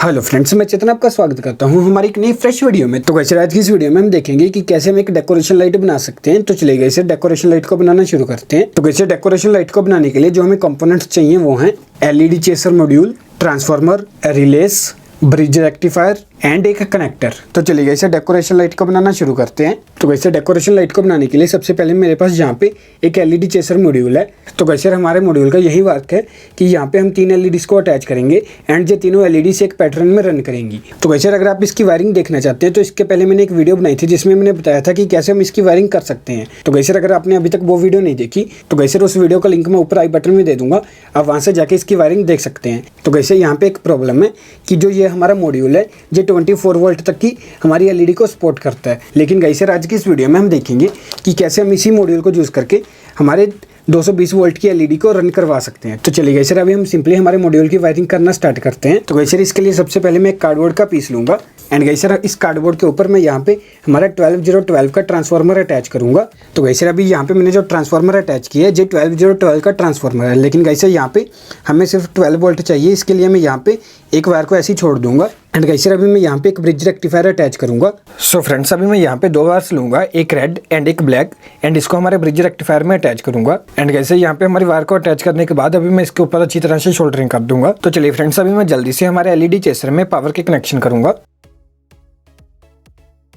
Hello friends, मैं चेतन आपका स्वागत करता हूं हमारी एक नई फ्रेश वीडियो में। तो वैसे आज की इस वीडियो में हम देखेंगे कि कैसे हम एक डेकोरेशन लाइट बना सकते हैं। तो चलिए इसे डेकोरेशन लाइट को बनाना शुरू करते हैं। तो वैसे डेकोरेशन लाइट को बनाने के लिए जो हमें कंपोनेंट्स चाहिए वो हैं LED chaser module, transformer, रिलेस, bridge rectifier and एक कनेक्टर। तो चलिए इसे डेकोरेशन लाइट को बनाना शुरू करते हैं। तो वैसे डेकोरेशन लाइट को बनाने के लिए सबसे पहले मेरे पास यहाँ पे एक एलईडी चेसर मॉड्यूल है। तो वैसे हमारे मॉड्यूल का यही वर्क है कि यहाँ पे हम 3 एलईडीज को अटैच करेंगे एंड ये तीनों एलईडीज एक पैटर्न में रन करेंगी। तो वैसे अगर आप इसकी वायरिंग देखना चाहते हैं तो इसके पहले मैंने एक वीडियो बनाई थी जिसमें मैंने बताया था कि कैसे हम इसकी वायरिंग कर सकते हैं। तो वैसे अगर आपने अभी तक वो वीडियो नहीं देखी तो वैसे उस वीडियो का लिंक मैं ऊपर आई बटन में दे दूंगा, आप वहाँ से जाके इसकी वायरिंग देख सकते हैं। तो वैसे यहाँ पे एक प्रॉब्लम है कि जो ये हमारा मॉड्यूल है ये 24 वोल्ट तक की हमारी एलईडी को सपोर्ट करता है। लेकिन गाइस आज की इस वीडियो में हम देखेंगे कि कैसे हम इसी मॉड्यूल को यूज़ करके हमारे 220 वोल्ट की एलईडी को रन करवा सकते हैं। तो चलिए गाइस अभी हम सिंपली हमारे मॉड्यूल की वायरिंग करना स्टार्ट करते हैं। तो गाइस इसके लिए सबसे पहले मैं एक कार्डबोर्ड का पीस लूंगा एंड गाइस इस कार्डबोर्ड के ऊपर मैं यहाँ पे हमारा 12012 का ट्रांसफार्मर अटैच करूंगा। तो गाइस अभी यहाँ पे मैंने जो ट्रांसफार्मर अटैच किया है जो 12012 का ट्रांसफार्मर है, लेकिन गाइस यहाँ पे हमें सिर्फ 12 वोल्ट चाहिए। इसके लिए मैं यहाँ पे एक वायर को ऐसे ही छोड़ दूंगा एंड गाइस अभी मैं यहाँ पे एक ब्रिज रेक्टिफायर अटैच करूंगा। सो फ्रेंड्स अभी मैं यहाँ पे 2 वायर्स लूंगा, एक रेड एंड एक ब्लैक, एंड इसको हमारे ब्रिज रेक्टिफायर में अटैच करूंगा। एंड गाइस यहाँ पे हमारी वायर को अटैच करने के बाद अभी मैं इसके ऊपर अच्छी तरह से सोल्डरिंग कर दूंगा। तो चलिए फ्रेंड्स अभी मैं जल्दी से हमारे एलईडी चेसर में पावर के कनेक्शन करूंगा।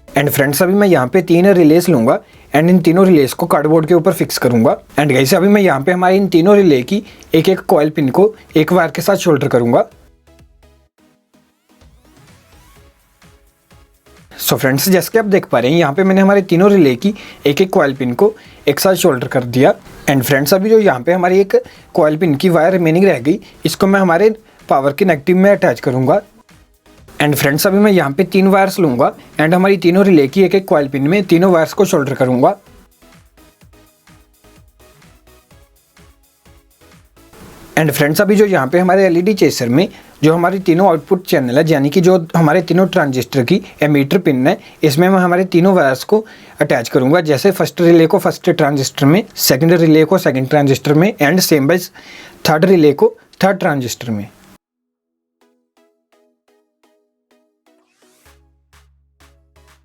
एंड फ्रेंड्स अभी मैं यहाँ पे 3 रिलेस लूंगा एंड इन तीनों रिलेस को कार्डबोर्ड के ऊपर फिक्स करूंगा। एंड गाइस अभी मैं यहाँ पे हमारे इन तीनों रिले की एक एक कॉइल पिन को एक वायर के साथ शोल्डर करूंगा। सो फ्रेंड्स जैसे कि आप देख पा रहे हैं यहाँ पे मैंने हमारे तीनों रिले की एक एक कॉइल पिन को एक साथ शोल्डर कर दिया। एंड फ्रेंड्स अभी जो यहाँ पे हमारी एक कॉइल पिन की वायर रिमेनिंग रह गई, इसको मैं हमारे पावर के नेगेटिव में अटैच करूंगा। एंड फ्रेंड्स अभी मैं यहाँ पे 3 वायर्स लूंगा एंड हमारी तीनों रिले की एक एक कॉइल पिन में तीनों वायर्स को शोल्डर करूंगा। एंड फ्रेंड्स अभी जो यहाँ पे हमारे एलईडी चेसर में जो हमारी तीनों आउटपुट चैनल है, यानी कि जो हमारे तीनों ट्रांजिस्टर की एमीटर पिन है, इसमें मैं हमारे तीनों वायर्स को अटैच करूंगा। जैसे फर्स्ट रिले को फर्स्ट ट्रांजिस्टर में, सेकंड रिले को सेकंड ट्रांजिस्टर में एंड सेम बाइज थर्ड रिले को थर्ड ट्रांजिस्टर में।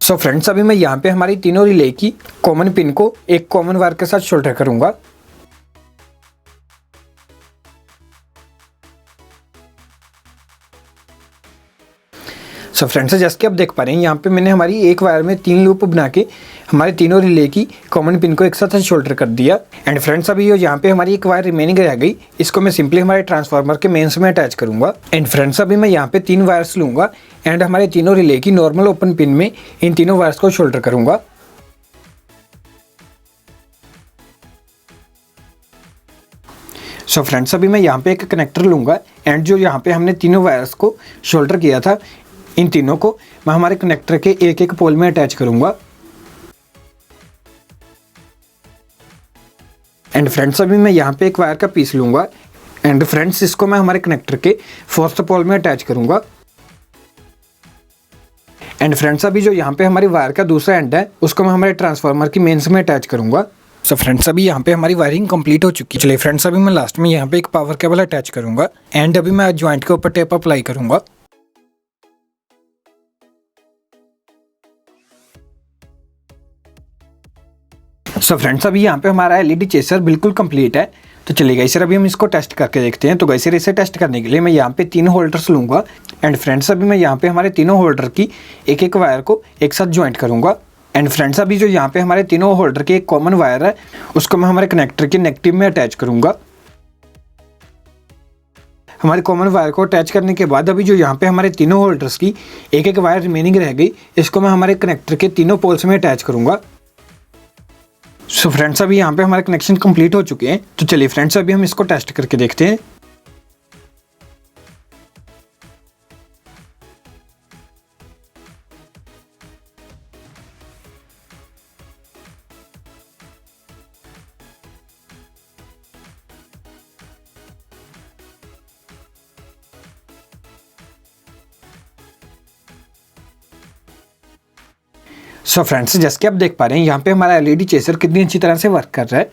सो फ्रेंड्स अभी मैं यहाँ पे हमारी तीनों रिले की कॉमन पिन को एक कॉमन वायर के साथ शोल्डर करूंगा। सो फ्रेंड्स जैसे कि आप देख पा रहे हैं यहाँ पे मैंने हमारी एक वायर में 3 लूप बना के हमारे तीनों रिले की कॉमन पिन को एक साथ शोल्डर कर दिया। एंड फ्रेंड्स अभी यहाँ पे हमारी एक वायर रिमेनिंग रह गई, इसको मैं सिंपली हमारे ट्रांसफार्मर के मेंस में अटैच करूंगा। एंड फ्रेंड्स अभी मैं यहाँ पे 3 वायर्स लूंगा एंड हमारे तीनों रिले की नॉर्मल ओपन पिन में इन तीनों वायर्स को शोल्डर करूंगा। सो फ्रेंड्स अभी मैं यहाँ पे एक कनेक्टर लूंगा एंड जो यहाँ पे हमने तीनों वायर्स को शोल्डर किया था, इन तीनों को मैं हमारे कनेक्टर के एक एक पोल में अटैच करूंगा। एंड फ्रेंड्स अभी मैं यहाँ पे एक वायर का पीस लूंगा एंड फ्रेंड्स इसको मैं हमारे कनेक्टर के 4th पोल में अटैच करूंगा। एंड फ्रेंड्स अभी जो यहाँ पे हमारी वायर का दूसरा एंड है उसको मैं हमारे ट्रांसफार्मर की मेंस में अटैच करूंगा। सो फ्रेंड्स अभी यहाँ पे हमारी वायरिंग कंप्लीट हो चुकी है। चलिए फ्रेंड्स अभी मैं लास्ट में यहाँ पे एक पावर केबल अटैच करूंगा एंड अभी मैं ज्वाइंट के ऊपर टेप अप्लाई करूंगा। सो फ्रेंड्स अभी यहाँ पे हमारा एलईडी चेसर बिल्कुल कंप्लीट है। तो चलिए गाइस अभी हम इसको टेस्ट करके देखते हैं। तो गाइस इसे टेस्ट करने के लिए मैं यहाँ पे 3 होल्डर्स लूंगा एंड फ्रेंड्स अभी मैं यहाँ पे हमारे तीनों होल्डर की एक एक वायर को एक साथ ज्वाइंट करूंगा। एंड फ्रेंड्स अभी जो यहाँ पे हमारे तीनों होल्डर की एक कॉमन वायर है उसको मैं हमारे कनेक्टर के नेगेटिव में अटैच करूंगा। हमारे कॉमन वायर को अटैच करने के बाद अभी जो यहाँ पे हमारे तीनों होल्डर्स की एक एक वायर रिमेनिंग रह गई, इसको मैं हमारे कनेक्टर के तीनों पोल्स में अटैच करूंगा। सो फ्रेंड्स अभी यहाँ पे हमारे कनेक्शन कंप्लीट हो चुके हैं। तो चलिए फ्रेंड्स अभी हम इसको टेस्ट करके देखते हैं। सो फ्रेंड्स जैसे कि आप देख पा रहे हैं यहाँ पे हमारा एलईडी चेसर कितनी अच्छी तरह से वर्क कर रहा है।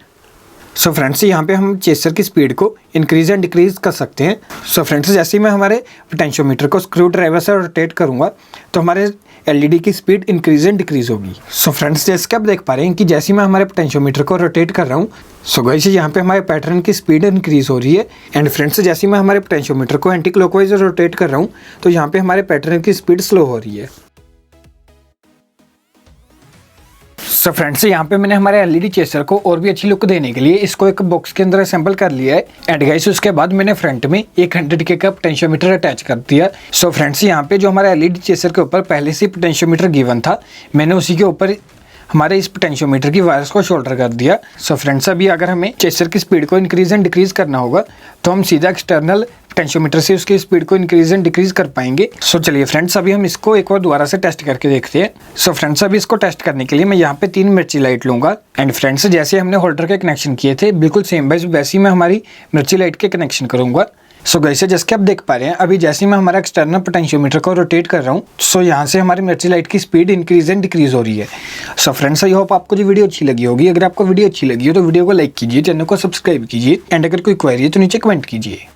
सो फ्रेंड्स यहाँ पे हम चेसर की स्पीड को इंक्रीज एंड डिक्रीज कर सकते हैं। सो फ्रेंड्स जैसे ही मैं हमारे पोटेंशियोमीटर को स्क्रू ड्राइवर से रोटेट करूँगा तो हमारे एलईडी की स्पीड इंक्रीज एंड डिक्रीज होगी। सो फ्रेंड्स जैसे कि आप देख पा रहे हैं कि जैसे ही मैं हमारे पोटेंशियोमीटर को रोटेट कर रहा हूँ, सो गाइस यहाँ पे हमारे पैटर्न की स्पीड इंक्रीज हो रही है। एंड फ्रेंड्स जैसे ही मैं हमारे पोटेंशियोमीटर को एंटी क्लॉकवाइज रोटेट कर रहा हूँ तो यहाँ पे हमारे पैटर्न की स्पीड स्लो हो रही है। सो फ्रेंड्स यहाँ पे मैंने हमारे एलईडी चेसर को और भी अच्छी लुक देने के लिए इसको एक बॉक्स के अंदर असेंबल कर लिया है। एंड गाइस उसके बाद मैंने फ्रंट में एक 100K का पोटेंशियोमीटर अटैच कर दिया। सो फ्रेंड्स यहाँ पे जो हमारे एलईडी चेसर के ऊपर पहले से पोटेंशियोमीटर गिवन था, मैंने उसी के ऊपर हमारे इस पोटेंशियोमीटर की वायर्स को शोल्डर कर दिया। सो फ्रेंड्स अभी अगर हमें चेसर की स्पीड को इंक्रीज एंड डिक्रीज करना होगा तो हम सीधा एक्सटर्नल पोटेंशियोमीटर से उसकी स्पीड को इंक्रीज एंड डिक्रीज कर पाएंगे। सो चलिए फ्रेंड्स अभी हम इसको एक बार दोबारा से टेस्ट करके देखते हैं। सो फ्रेंड्स अभी इसको टेस्ट करने के लिए मैं यहाँ पे 3 मिर्ची लाइट लूंगा। एंड फ्रेंड्स जैसे हमने होल्डर के कनेक्शन किए थे बिल्कुल सेम वैसे ही मैं हमारी मिर्ची लाइट के कनेक्शन करूंगा। सो जैसे कि आप देख पा रहे हैं अभी जैसे ही मैं हमारा एक्सटर्नल पोटेंशियोमीटर को रोटेट कर रहा हूँ, सो यहाँ से हमारी मिर्ची लाइट की स्पीड इंक्रीज एंड डिक्रीज हो रही है। सो फ्रेंड्स आई होप आपको जो वीडियो अच्छी लगी होगी। अगर आपको वीडियो अच्छी लगी हो तो वीडियो को लाइक कीजिए, चैनल को सब्सक्राइब कीजिए एंड अगर कोई क्वेरी है तो नीचे कमेंट कीजिए।